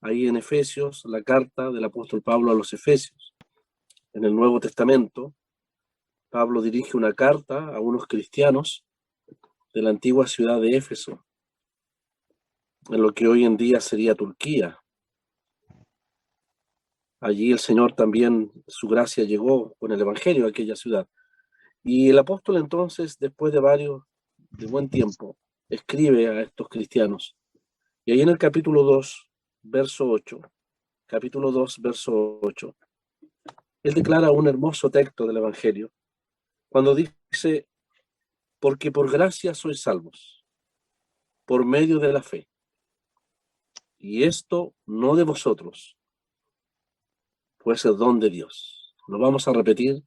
ahí en Efesios, la carta del apóstol Pablo a los Efesios. En el Nuevo Testamento, Pablo dirige una carta a unos cristianos de la antigua ciudad de Éfeso, en lo que hoy en día sería Turquía. Allí el Señor también, su gracia llegó con el Evangelio a aquella ciudad. Y el apóstol entonces, después de buen tiempo, escribe a estos cristianos. Y ahí en el capítulo 2, verso 8, capítulo 2, verso 8, él declara un hermoso texto del Evangelio, cuando dice, porque por gracia sois salvos, por medio de la fe. Y esto no de vosotros, pues es don de Dios. Lo vamos a repetir,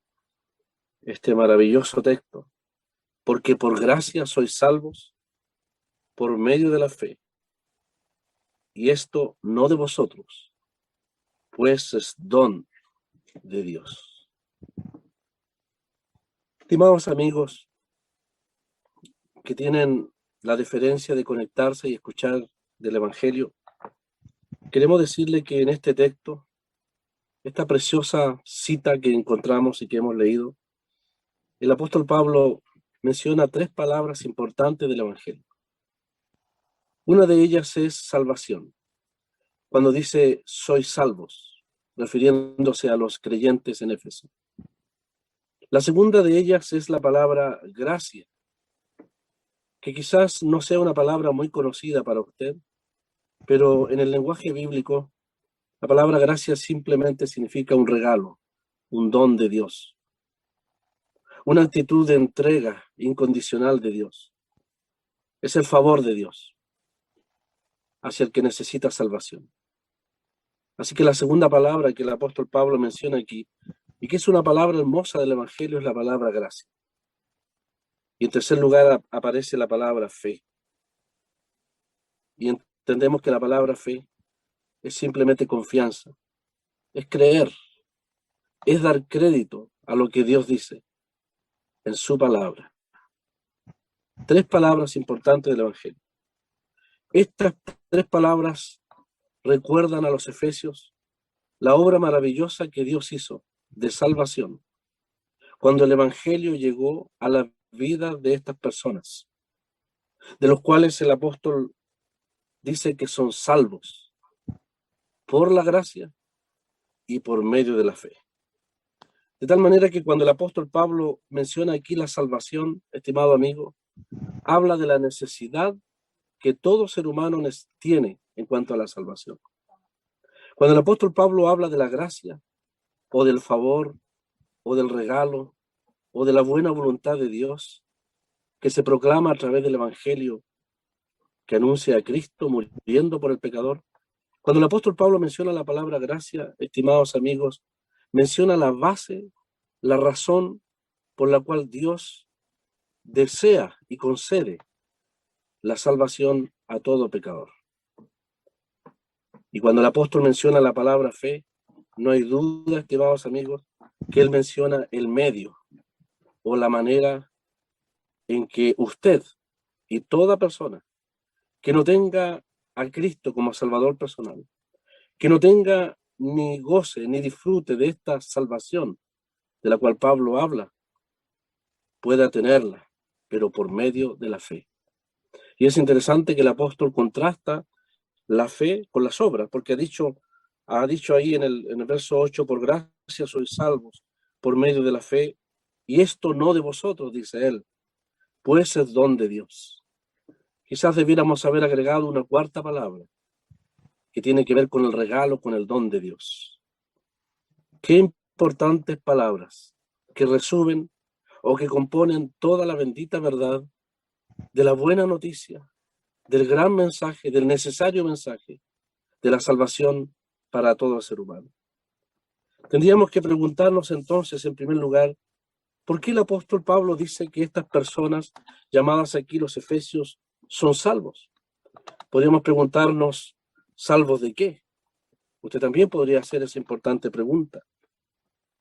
este maravilloso texto. Porque por gracia sois salvos, por medio de la fe. Y esto no de vosotros, pues es don de Dios. Estimados amigos que tienen la deferencia de conectarse y escuchar del Evangelio, queremos decirle que en este texto, esta preciosa cita que encontramos y que hemos leído, el apóstol Pablo menciona 3 palabras importantes del Evangelio. Una de ellas es salvación. Cuando dice sois salvos, refiriéndose a los creyentes en Éfeso. La segunda de ellas es la palabra gracia, que quizás no sea una palabra muy conocida para usted, pero en el lenguaje bíblico, la palabra gracia simplemente significa un regalo, un don de Dios, una actitud de entrega incondicional de Dios. Es el favor de Dios hacia el que necesita salvación. Así que la segunda palabra que el apóstol Pablo menciona aquí, y que es una palabra hermosa del Evangelio, es la palabra gracia. Y en tercer lugar aparece la palabra fe. Y entendemos que la palabra fe es simplemente confianza, es creer, es dar crédito a lo que Dios dice en su palabra. 3 palabras importantes del Evangelio. Estas 3 palabras recuerdan a los efesios la obra maravillosa que Dios hizo de salvación cuando el Evangelio llegó a la vida de estas personas, de los cuales el apóstol dice que son salvos por la gracia y por medio de la fe. De tal manera que cuando el apóstol Pablo menciona aquí la salvación, estimado amigo, habla de la necesidad que todo ser humano tiene en cuanto a la salvación. Cuando el apóstol Pablo habla de la gracia, o del favor, o del regalo, o de la buena voluntad de Dios, que se proclama a través del Evangelio, que anuncia a Cristo muriendo por el pecador, cuando el apóstol Pablo menciona la palabra gracia, estimados amigos, menciona la base, la razón por la cual Dios desea y concede la salvación a todo pecador. Y cuando el apóstol menciona la palabra fe, no hay duda, estimados amigos, que él menciona el medio o la manera en que usted y toda persona que no tenga a Cristo como Salvador personal, que no tenga ni goce ni disfrute de esta salvación de la cual Pablo habla, pueda tenerla, pero por medio de la fe. Y es interesante que el apóstol contrasta la fe con las obras, porque ha dicho ahí en el verso 8, por gracia sois salvos, por medio de la fe, y esto no de vosotros, dice él, pues es don de Dios. Quizás debiéramos haber agregado una 4ª palabra, que tiene que ver con el regalo, con el don de Dios. Qué importantes palabras que resumen o que componen toda la bendita verdad de la buena noticia, del gran mensaje, del necesario mensaje de la salvación para todo el ser humano. Tendríamos que preguntarnos entonces, en primer lugar, ¿por qué el apóstol Pablo dice que estas personas, llamadas aquí los efesios, son salvos? Podríamos preguntarnos, ¿salvos de qué? Usted también podría hacer esa importante pregunta.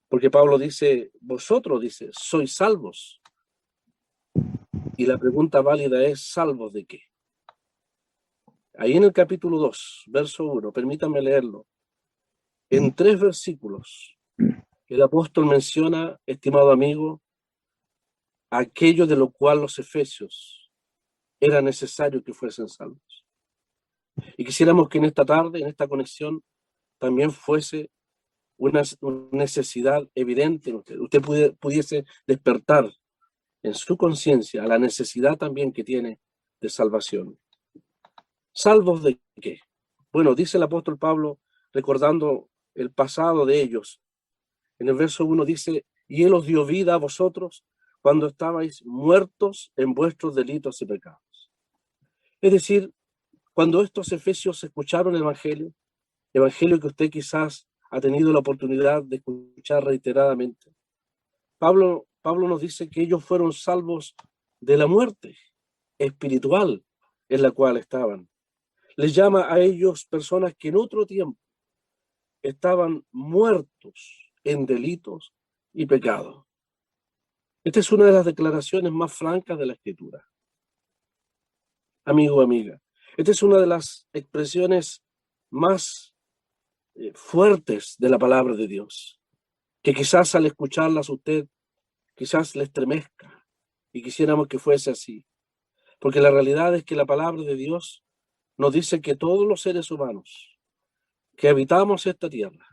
Porque Pablo dice, vosotros, dice, sois salvos. Y la pregunta válida es, ¿salvos de qué? Ahí en el capítulo 2, verso 1, permítanme leerlo. En 3 versículos, el apóstol menciona, estimado amigo, aquello de lo cual los efesios era necesario que fuesen salvos. Y quisiéramos que en esta tarde, en esta conexión, también fuese una necesidad evidente en usted. Usted pudiese despertar en su conciencia a la necesidad también que tiene de salvación. ¿Salvos de qué? Bueno, dice el apóstol Pablo, recordando el pasado de ellos. En el verso 1 dice, y Él os dio vida a vosotros cuando estabais muertos en vuestros delitos y pecados. Es decir, cuando estos efesios escucharon el evangelio que usted quizás ha tenido la oportunidad de escuchar reiteradamente, Pablo nos dice que ellos fueron salvos de la muerte espiritual en la cual estaban. Les llama a ellos personas que en otro tiempo estaban muertos en delitos y pecados. Esta es una de las declaraciones más francas de la Escritura. Amigo, amiga, esta es una de las expresiones más fuertes de la palabra de Dios, que quizás al escucharlas usted, quizás le estremezca y quisiéramos que fuese así, porque la realidad es que la palabra de Dios nos dice que todos los seres humanos que habitamos esta tierra,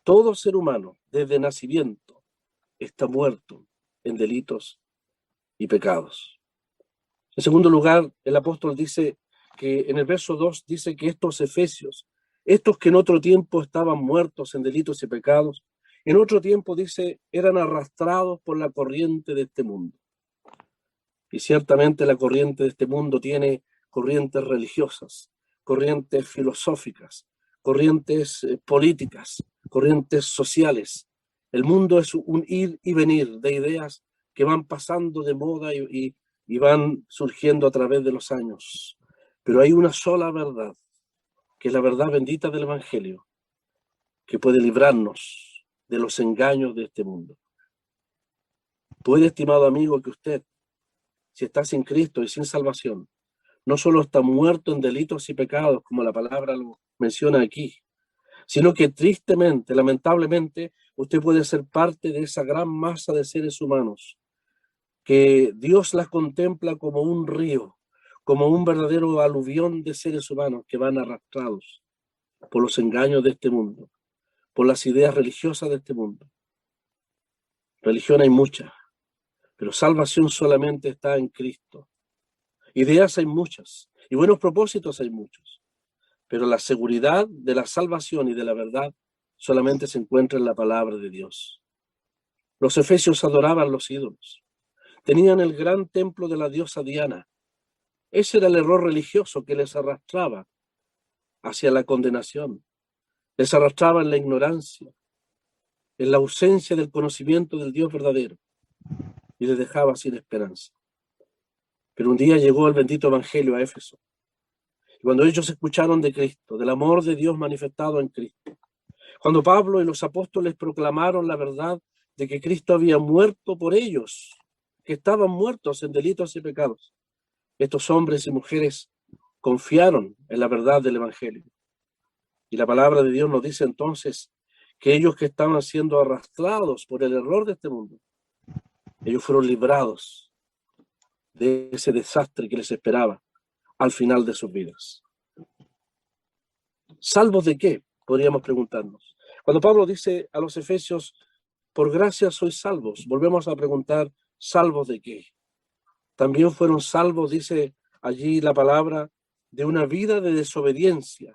todo ser humano desde nacimiento está muerto en delitos y pecados. En segundo lugar, el apóstol dice que en el verso 2 dice que estos efesios, estos que en otro tiempo estaban muertos en delitos y pecados, en otro tiempo dice eran arrastrados por la corriente de este mundo. Y ciertamente la corriente de este mundo tiene corrientes religiosas, corrientes filosóficas, corrientes políticas, corrientes sociales. El mundo es un ir y venir de ideas que van pasando de moda y van surgiendo a través de los años. Pero hay una sola verdad, que es la verdad bendita del Evangelio, que puede librarnos de los engaños de este mundo. Puede, estimado amigo, que usted, si está sin Cristo y sin salvación, no solo está muerto en delitos y pecados, como la palabra lo menciona aquí, sino que tristemente, lamentablemente, usted puede ser parte de esa gran masa de seres humanos que Dios las contempla como un río, como un verdadero aluvión de seres humanos que van arrastrados por los engaños de este mundo, por las ideas religiosas de este mundo. Religión hay mucha, pero salvación solamente está en Cristo. Ideas hay muchas y buenos propósitos hay muchos, pero la seguridad de la salvación y de la verdad solamente se encuentra en la palabra de Dios. Los efesios adoraban los ídolos. Tenían el gran templo de la diosa Diana. Ese era el error religioso que les arrastraba hacia la condenación. Les arrastraba en la ignorancia, en la ausencia del conocimiento del Dios verdadero, y les dejaba sin esperanza. Pero un día llegó el bendito evangelio a Éfeso. Y cuando ellos escucharon de Cristo, del amor de Dios manifestado en Cristo, cuando Pablo y los apóstoles proclamaron la verdad de que Cristo había muerto por ellos, que estaban muertos en delitos y pecados, estos hombres y mujeres confiaron en la verdad del evangelio. Y la palabra de Dios nos dice entonces que ellos que estaban siendo arrastrados por el error de este mundo, ellos fueron librados de ese desastre que les esperaba al final de sus vidas. ¿Salvos de qué? Podríamos preguntarnos. Cuando Pablo dice a los efesios, por gracia sois salvos, volvemos a preguntar, ¿salvos de qué? También fueron salvos, dice allí la palabra, de una vida de desobediencia.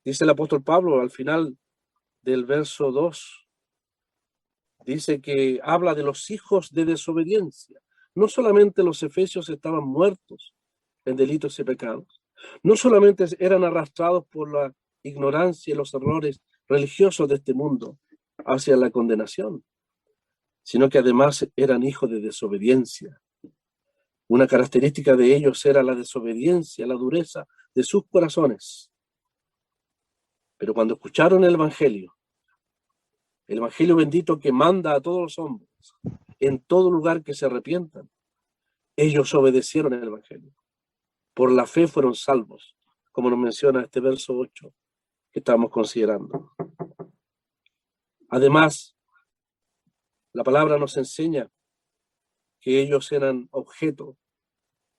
Dice el apóstol Pablo al final del verso 2, dice que habla de los hijos de desobediencia. No solamente los efesios estaban muertos en delitos y pecados, no solamente eran arrastrados por la ignorancia y los errores religiosos de este mundo hacia la condenación, sino que además eran hijos de desobediencia. Una característica de ellos era la desobediencia, la dureza de sus corazones. Pero cuando escucharon el Evangelio bendito que manda a todos los hombres, en todo lugar que se arrepientan, ellos obedecieron el Evangelio. Por la fe fueron salvos, como nos menciona este verso 8 que estamos considerando. Además, la palabra nos enseña que ellos eran objeto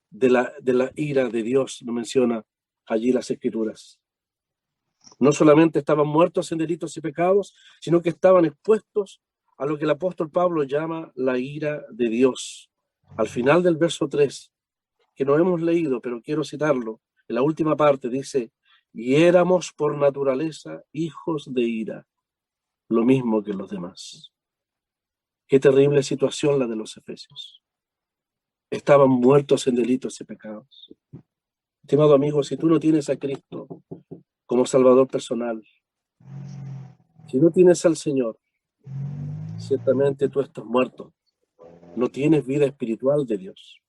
de la ira de Dios, nos menciona allí las Escrituras. No solamente estaban muertos en delitos y pecados, sino que estaban expuestos a lo que el apóstol Pablo llama la ira de Dios. Al final del verso 3, que no hemos leído, pero quiero citarlo, en la última parte dice, y éramos por naturaleza hijos de ira, lo mismo que los demás. Qué terrible situación la de los efesios. Estaban muertos en delitos y pecados. Estimado amigo, si tú no tienes a Cristo como Salvador personal, si no tienes al Señor, ciertamente tú estás muerto. No tienes vida espiritual de Dios.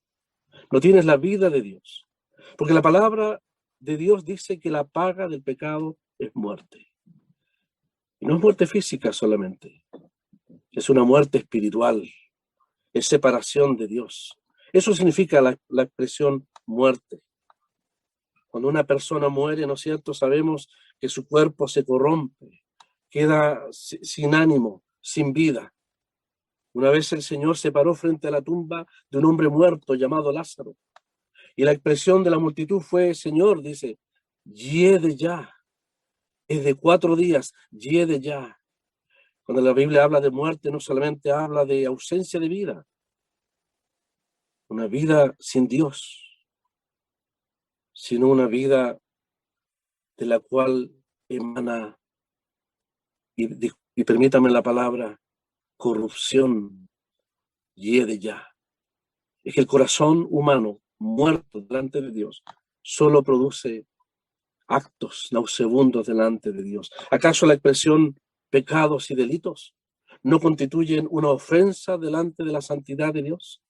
No tienes la vida de Dios. Porque la palabra de Dios dice que la paga del pecado es muerte. Y no es muerte física solamente. Es una muerte espiritual. Es separación de Dios. Eso significa la expresión muerte. Cuando una persona muere, ¿no es cierto? Sabemos que su cuerpo se corrompe, queda sin ánimo, sin vida. Una vez el Señor se paró frente a la tumba de un hombre muerto llamado Lázaro. Y la expresión de la multitud fue, Señor, dice, hiede ya. Es de 4 días, hiede ya. Cuando la Biblia habla de muerte, no solamente habla de ausencia de vida, una vida sin Dios, sino una vida de la cual emana, y permítame la palabra, corrupción, hiede ya. Es que el corazón humano, muerto delante de Dios, solo produce actos nauseabundos delante de Dios. ¿Acaso la expresión pecados y delitos no constituyen una ofensa delante de la santidad de Dios?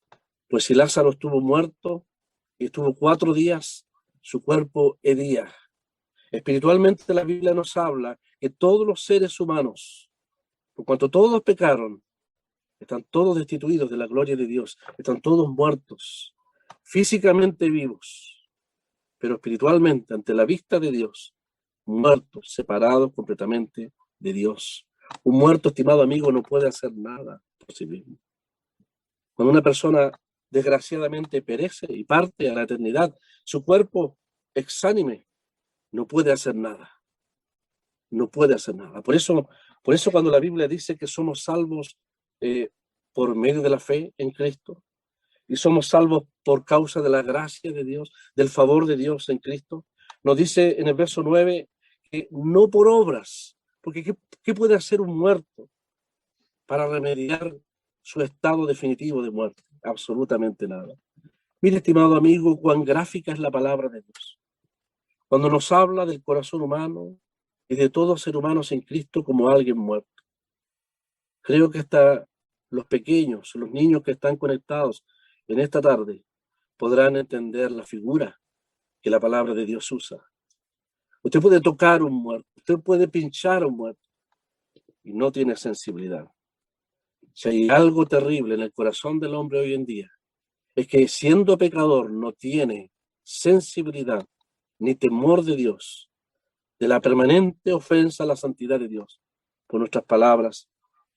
Pues si Lázaro estuvo muerto y estuvo 4 días, su cuerpo hedía. Espiritualmente la Biblia nos habla que todos los seres humanos, por cuanto todos pecaron, están todos destituidos de la gloria de Dios, están todos muertos, físicamente vivos, pero espiritualmente ante la vista de Dios, muertos, separados completamente de Dios. Un muerto, estimado amigo, no puede hacer nada por sí mismo. Cuando una persona desgraciadamente perece y parte a la eternidad, su cuerpo exánime no puede hacer nada. No puede hacer nada. Por eso cuando la Biblia dice que somos salvos por medio de la fe en Cristo, y somos salvos por causa de la gracia de Dios, del favor de Dios en Cristo, nos dice en el verso 9 que no por obras, porque ¿qué puede hacer un muerto para remediar su estado definitivo de muerte? Absolutamente nada. Mire, estimado amigo, cuán gráfica es la palabra de Dios. Cuando nos habla del corazón humano y de todo ser humano en Cristo como alguien muerto. Creo que hasta los pequeños, los niños que están conectados en esta tarde, podrán entender la figura que la palabra de Dios usa. Usted puede tocar a un muerto, usted puede pinchar a un muerto y no tiene sensibilidad. Si hay algo terrible en el corazón del hombre hoy en día, es que siendo pecador no tiene sensibilidad ni temor de Dios, de la permanente ofensa a la santidad de Dios, por nuestras palabras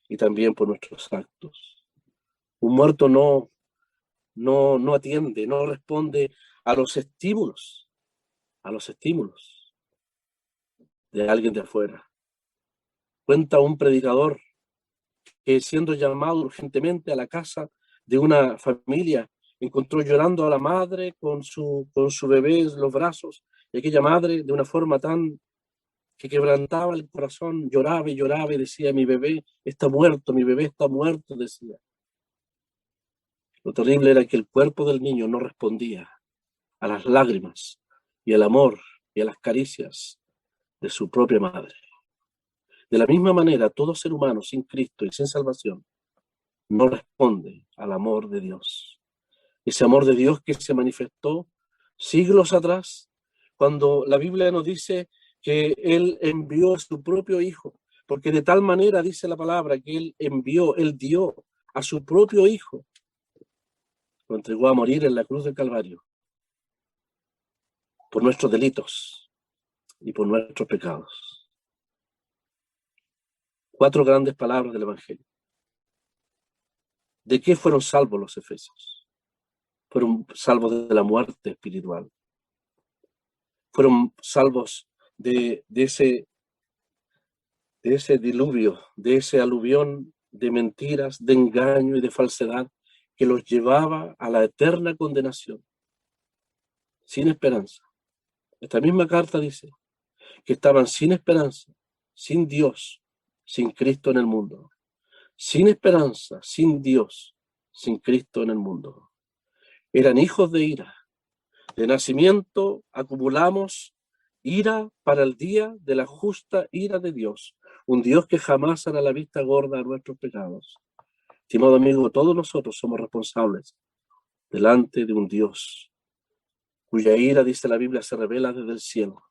y también por nuestros actos. Un muerto no atiende, no responde a los estímulos de alguien de afuera. Cuenta un predicador que siendo llamado urgentemente a la casa de una familia, encontró llorando a la madre con su bebé en los brazos, y aquella madre de una forma tan que quebrantaba el corazón, lloraba y lloraba y decía, mi bebé está muerto, decía. Lo terrible era que el cuerpo del niño no respondía a las lágrimas y al amor y a las caricias de su propia madre. De la misma manera, todo ser humano sin Cristo y sin salvación no responde al amor de Dios. Ese amor de Dios que se manifestó siglos atrás, cuando la Biblia nos dice que Él envió a su propio Hijo, porque de tal manera dice la palabra que Él dio a su propio Hijo, lo entregó a morir en la cruz del Calvario por nuestros delitos, y por nuestros pecados. 4 grandes palabras del Evangelio. ¿De qué fueron salvos los efesios? Fueron salvos de la muerte espiritual. Fueron salvos de ese diluvio, de ese aluvión de mentiras, de engaño y de falsedad que los llevaba a la eterna condenación, sin esperanza. Esta misma carta dice que estaban sin esperanza, sin Dios, sin Cristo en el mundo. Sin esperanza, sin Dios, sin Cristo en el mundo. Eran hijos de ira. De nacimiento acumulamos ira para el día de la justa ira de Dios. Un Dios que jamás hará la vista gorda a nuestros pecados. Estimado amigo, todos nosotros somos responsables delante de un Dios cuya ira, dice la Biblia, se revela desde el cielo.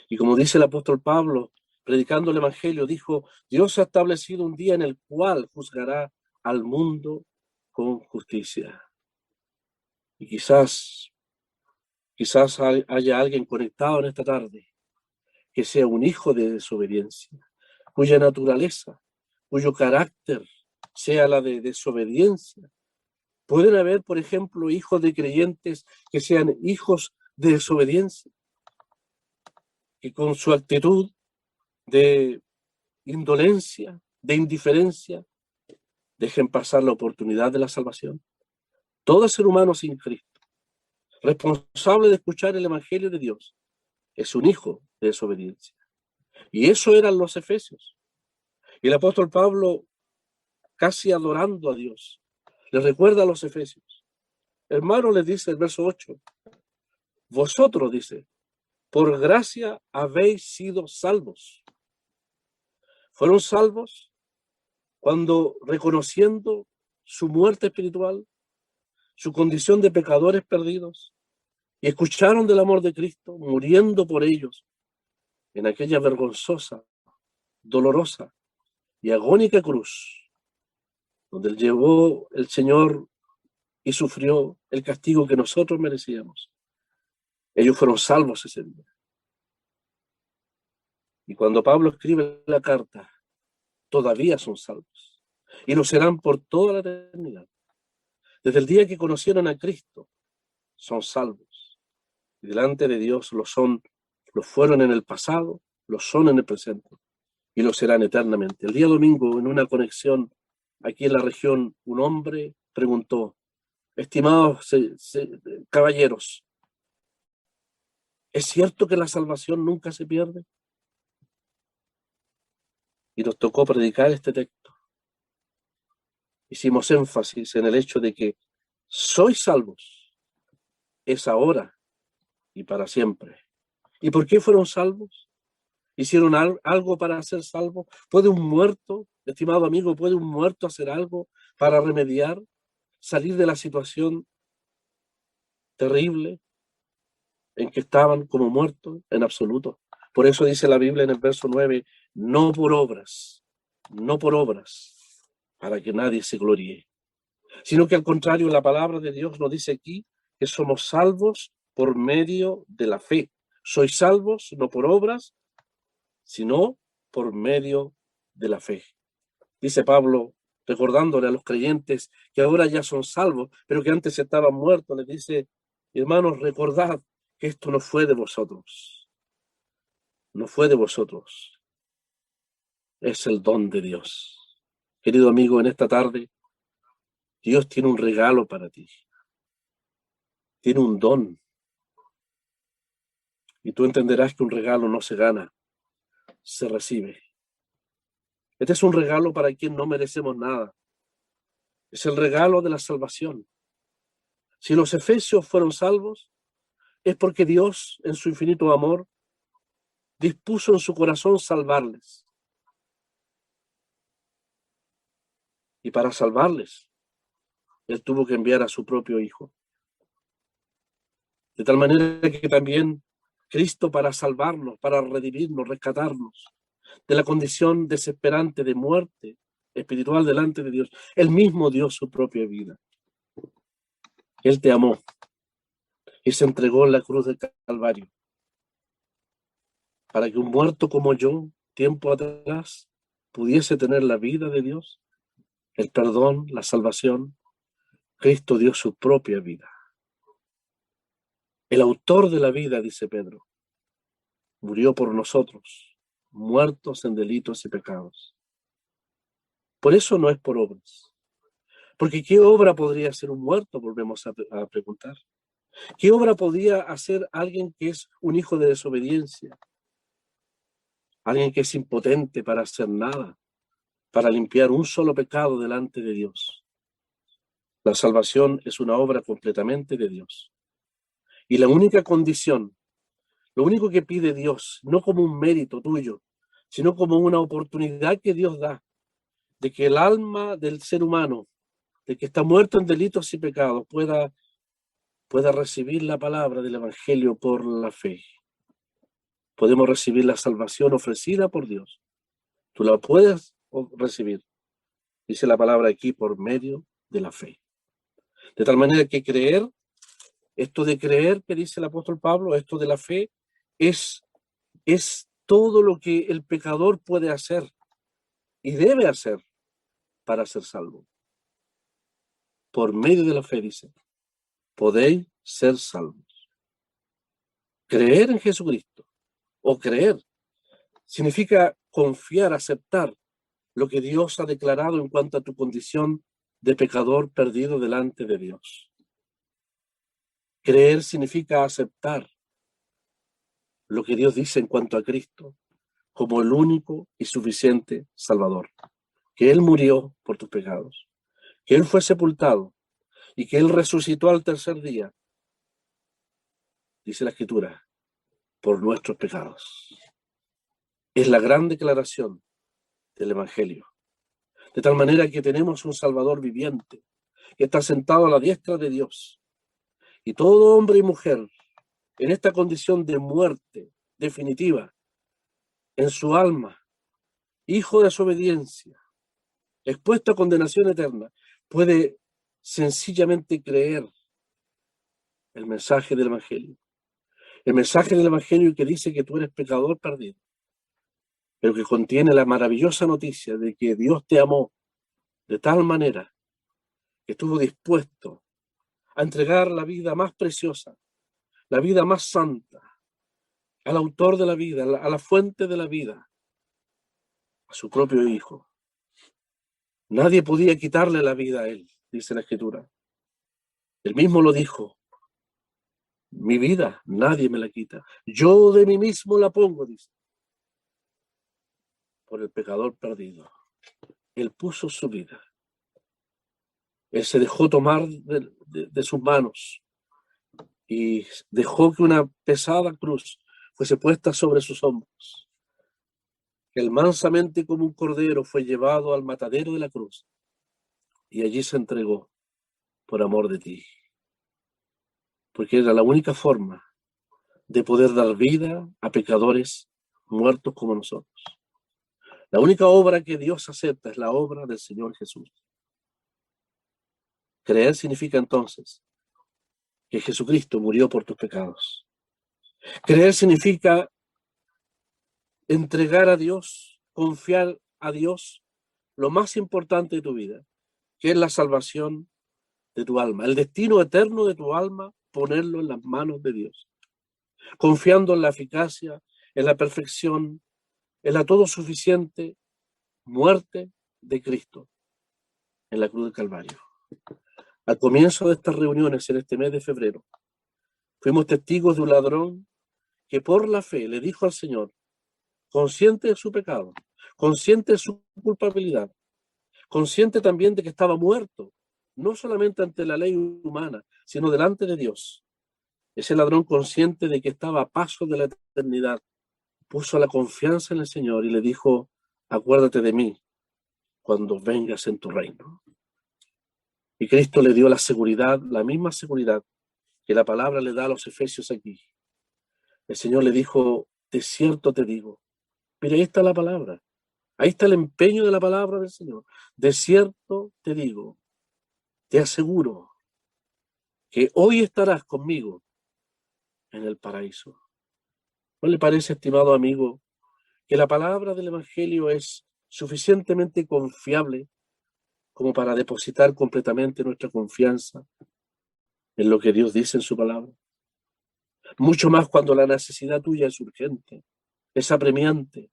Y como dice el apóstol Pablo, predicando el Evangelio, dijo: Dios ha establecido un día en el cual juzgará al mundo con justicia. Y quizás haya alguien conectado en esta tarde que sea un hijo de desobediencia, cuya naturaleza, cuyo carácter sea la de desobediencia. Pueden haber, por ejemplo, hijos de creyentes que sean hijos de desobediencia, que con su actitud de indolencia, de indiferencia, dejen pasar la oportunidad de la salvación. Todo ser humano sin Cristo, responsable de escuchar el Evangelio de Dios, es un hijo de desobediencia. Y eso eran los efesios. Y el apóstol Pablo, casi adorando a Dios, les recuerda a los efesios. Hermano, les dice el verso 8, vosotros, dice, por gracia habéis sido salvos. Fueron salvos cuando, reconociendo su muerte espiritual, su condición de pecadores perdidos, y escucharon del amor de Cristo, muriendo por ellos en aquella vergonzosa, dolorosa y agónica cruz, donde llevó el Señor y sufrió el castigo que nosotros merecíamos. Ellos fueron salvos ese día. Y cuando Pablo escribe la carta, todavía son salvos. Y lo serán por toda la eternidad. Desde el día que conocieron a Cristo, son salvos. Y delante de Dios lo fueron en el pasado, lo son en el presente. Y lo serán eternamente. El día domingo, en una conexión aquí en la región, un hombre preguntó: estimados caballeros, ¿es cierto que la salvación nunca se pierde? Y nos tocó predicar este texto. Hicimos énfasis en el hecho de que sois salvos, es ahora y para siempre. ¿Y por qué fueron salvos? ¿Hicieron algo para ser salvos? ¿Puede un muerto, estimado amigo, puede un muerto hacer algo para remediar, salir de la situación terrible en que estaban como muertos? En absoluto. Por eso dice la Biblia en el verso 9, no por obras, para que nadie se gloríe, sino que al contrario, la palabra de Dios nos dice aquí que somos salvos por medio de la fe. Sois salvos no por obras, sino por medio de la fe. Dice Pablo, recordándole a los creyentes que ahora ya son salvos, pero que antes estaban muertos, les dice: hermanos, recordad que esto no fue de vosotros. No fue de vosotros. Es el don de Dios. Querido amigo, en esta tarde, Dios tiene un regalo para ti. Tiene un don. Y tú entenderás que un regalo no se gana, se recibe. Este es un regalo para quien no merecemos nada. Es el regalo de la salvación. Si los efesios fueron salvos, es porque Dios, en su infinito amor, dispuso en su corazón salvarles. Y para salvarles, Él tuvo que enviar a su propio Hijo. De tal manera que también Cristo, para salvarnos, para redimirnos, rescatarnos de la condición desesperante de muerte espiritual delante de Dios, Él mismo dio su propia vida. Él te amó y se entregó en la cruz del Calvario. para que un muerto como yo, tiempo atrás, pudiese tener la vida de Dios, el perdón, la salvación. Cristo dio su propia vida. El autor de la vida, dice Pedro, murió por nosotros, muertos en delitos y pecados. Por eso no es por obras. Porque ¿qué obra podría hacer un muerto? Volvemos a preguntar. ¿Qué obra podría hacer alguien que es un hijo de desobediencia? Alguien que es impotente para hacer nada, para limpiar un solo pecado delante de Dios. La salvación es una obra completamente de Dios. Y la única condición, lo único que pide Dios, no como un mérito tuyo, sino como una oportunidad que Dios da, de que el alma del ser humano, de que está muerto en delitos y pecados, pueda recibir la palabra del Evangelio por la fe. Podemos recibir la salvación ofrecida por Dios. Tú la puedes recibir, dice la palabra aquí, por medio de la fe. De tal manera que creer, esto de creer que dice el apóstol Pablo, esto de la fe, es todo lo que el pecador puede hacer y debe hacer para ser salvo. Por medio de la fe, dice, podéis ser salvos. Creer en Jesucristo o creer significa confiar, aceptar lo que Dios ha declarado en cuanto a tu condición de pecador perdido delante de Dios. Creer significa aceptar lo que Dios dice en cuanto a Cristo como el único y suficiente Salvador, que Él murió por tus pecados, que Él fue sepultado y que Él resucitó al tercer día, dice la Escritura, por nuestros pecados. Es la gran declaración del Evangelio. De tal manera que tenemos un Salvador viviente, que está sentado a la diestra de Dios. Y todo hombre y mujer, en esta condición de muerte definitiva, en su alma, hijo de desobediencia, expuesto a condenación eterna, puede sencillamente creer el mensaje del Evangelio. El mensaje del Evangelio que dice que tú eres pecador perdido, pero que contiene la maravillosa noticia de que Dios te amó de tal manera que estuvo dispuesto a entregar la vida más preciosa, la vida más santa, al autor de la vida, a la fuente de la vida, a su propio Hijo. Nadie podía quitarle la vida a Él, dice la Escritura. Él mismo lo dijo. Mi vida nadie me la quita. Yo de mí mismo la pongo, dice, por el pecador perdido. Él puso su vida. Él se dejó tomar de sus manos y dejó que una pesada cruz fuese puesta sobre sus hombros. Él mansamente como un cordero fue llevado al matadero de la cruz y allí se entregó por amor de ti. Porque era la única forma de poder dar vida a pecadores muertos como nosotros. La única obra que Dios acepta es la obra del Señor Jesús. Creer significa entonces que Jesucristo murió por tus pecados. Creer significa entregar a Dios, confiar a Dios lo más importante de tu vida, que es la salvación de tu alma, el destino eterno de tu alma, ponerlo en las manos de Dios, confiando en la eficacia, en la perfección, en la todo suficiente muerte de Cristo en la cruz del Calvario. Al comienzo de estas reuniones en este mes de febrero, fuimos testigos de un ladrón que por la fe le dijo al Señor, consciente de su pecado, consciente de su culpabilidad, consciente también de que estaba muerto, no solamente ante la ley humana, sino delante de Dios. Ese ladrón, consciente de que estaba a paso de la eternidad, puso la confianza en el Señor y le dijo, acuérdate de mí cuando vengas en tu reino. Y Cristo le dio la seguridad, la misma seguridad que la palabra le da a los efesios aquí. El Señor le dijo, de cierto te digo. Mira, ahí está la palabra. Ahí está el empeño de la palabra del Señor. De cierto te digo, te aseguro que hoy estarás conmigo en el paraíso. ¿No le parece, estimado amigo, que la palabra del Evangelio es suficientemente confiable como para depositar completamente nuestra confianza en lo que Dios dice en su palabra? Mucho más cuando la necesidad tuya es urgente, es apremiante,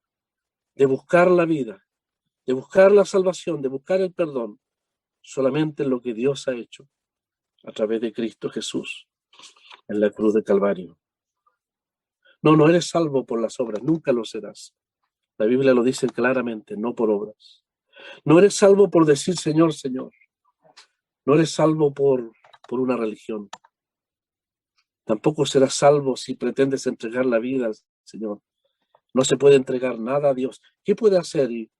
de buscar la vida, de buscar la salvación, de buscar el perdón, solamente en lo que Dios ha hecho a través de Cristo Jesús en la cruz de Calvario. No, no eres salvo por las obras, nunca lo serás. La Biblia lo dice claramente, no por obras. No eres salvo por decir Señor, Señor. No eres salvo por una religión. Tampoco serás salvo si pretendes entregar la vida al Señor. No se puede entregar nada a Dios. ¿Qué puede hacer? Y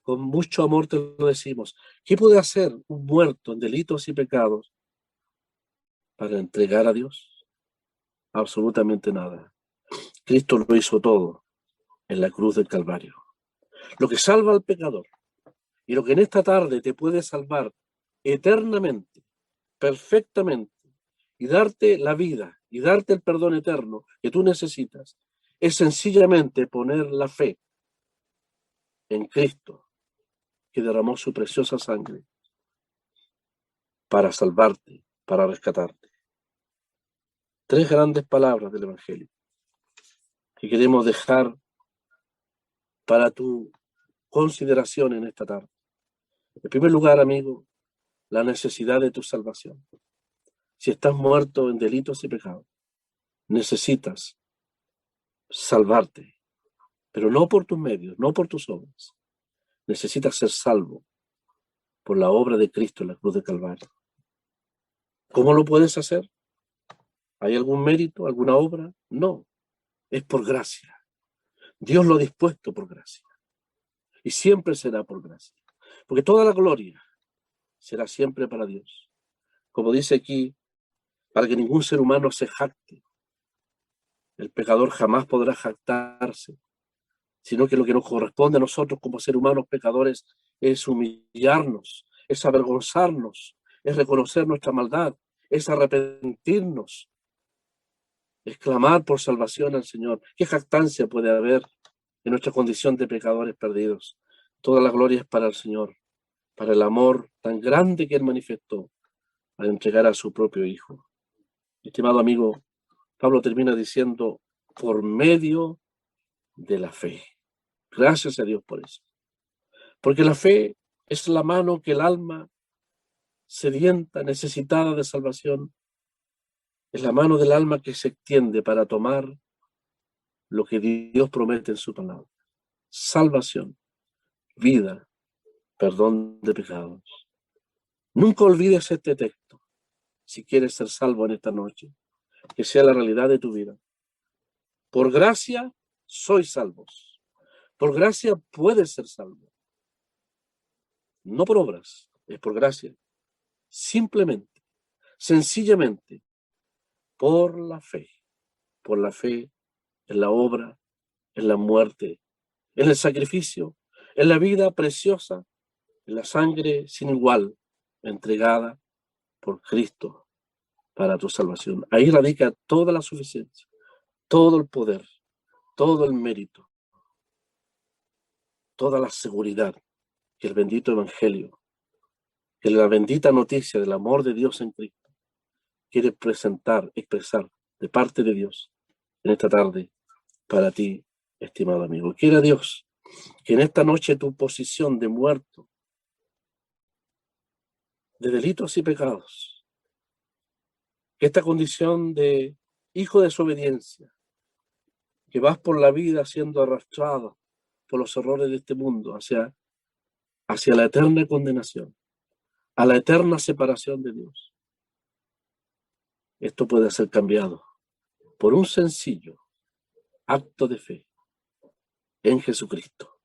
con mucho amor te lo decimos. ¿Qué puede hacer un muerto en delitos y pecados para entregar a Dios? Absolutamente nada. Cristo lo hizo todo en la cruz del Calvario. Lo que salva al pecador y lo que en esta tarde te puede salvar eternamente, perfectamente, y darte la vida y darte el perdón eterno que tú necesitas, es sencillamente poner la fe en Cristo, que derramó su preciosa sangre para salvarte, para rescatarte. Tres grandes palabras del Evangelio que queremos dejar para tu consideración en esta tarde. En primer lugar, amigo, la necesidad de tu salvación. Si estás muerto en delitos y pecados, necesitas salvarte, pero no por tus medios, no por tus obras. Necesitas ser salvo por la obra de Cristo en la cruz de Calvario. ¿Cómo lo puedes hacer? ¿Hay algún mérito, alguna obra? No, es por gracia. Dios lo ha dispuesto por gracia. Y siempre será por gracia. Porque toda la gloria será siempre para Dios. Como dice aquí, para que ningún ser humano se jacte. El pecador jamás podrá jactarse, sino que lo que nos corresponde a nosotros como seres humanos pecadores es humillarnos, es avergonzarnos, es reconocer nuestra maldad, es arrepentirnos, es clamar por salvación al Señor. ¿Qué jactancia puede haber en nuestra condición de pecadores perdidos? Toda la gloria es para el Señor, para el amor tan grande que Él manifestó al entregar a su propio Hijo. Estimado amigo, Pablo termina diciendo, por medio de la fe. Gracias a Dios por eso. Porque la fe es la mano que el alma sedienta, necesitada de salvación, es la mano del alma que se extiende para tomar lo que Dios promete en su palabra. Salvación, vida, perdón de pecados. Nunca olvides este texto si quieres ser salvo en esta noche, que sea la realidad de tu vida. Por gracia sois salvos. Por gracia puedes ser salvo. No por obras, es por gracia. Simplemente, sencillamente, por la fe. Por la fe en la obra, en la muerte, en el sacrificio, en la vida preciosa, en la sangre sin igual, entregada por Cristo para tu salvación. Ahí radica toda la suficiencia, todo el poder, todo el mérito, toda la seguridad que el bendito Evangelio, que la bendita noticia del amor de Dios en Cristo quiere presentar, expresar de parte de Dios en esta tarde para ti, estimado amigo. Quiera Dios que en esta noche tu posición de muerto, de delitos y pecados, que esta condición de hijo de desobediencia, que vas por la vida siendo arrastrado por los horrores de este mundo hacia la eterna condenación, a la eterna separación de Dios. Esto puede ser cambiado por un sencillo acto de fe en Jesucristo,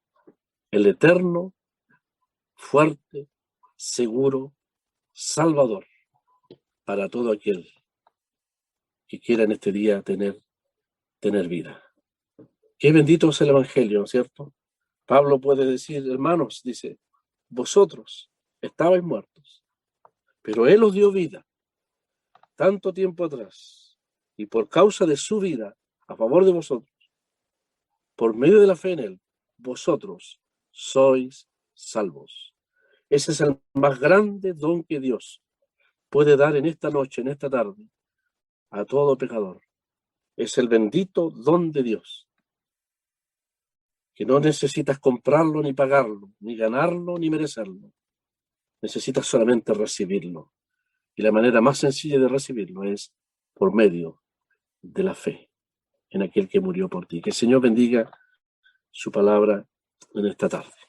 el eterno, fuerte, seguro, salvador para todo aquel que quiera en este día tener vida. Qué bendito es el Evangelio, ¿no es cierto? Pablo puede decir, hermanos, dice, vosotros estabais muertos, pero Él os dio vida tanto tiempo atrás, y por causa de su vida, a favor de vosotros, por medio de la fe en Él, vosotros sois salvos. Ese es el más grande don que Dios puede dar en esta noche, en esta tarde, a todo pecador. Es el bendito don de Dios, que no necesitas comprarlo ni pagarlo, ni ganarlo ni merecerlo. Necesitas solamente recibirlo. Y la manera más sencilla de recibirlo es por medio de la fe en aquel que murió por ti. Que el Señor bendiga su palabra en esta tarde.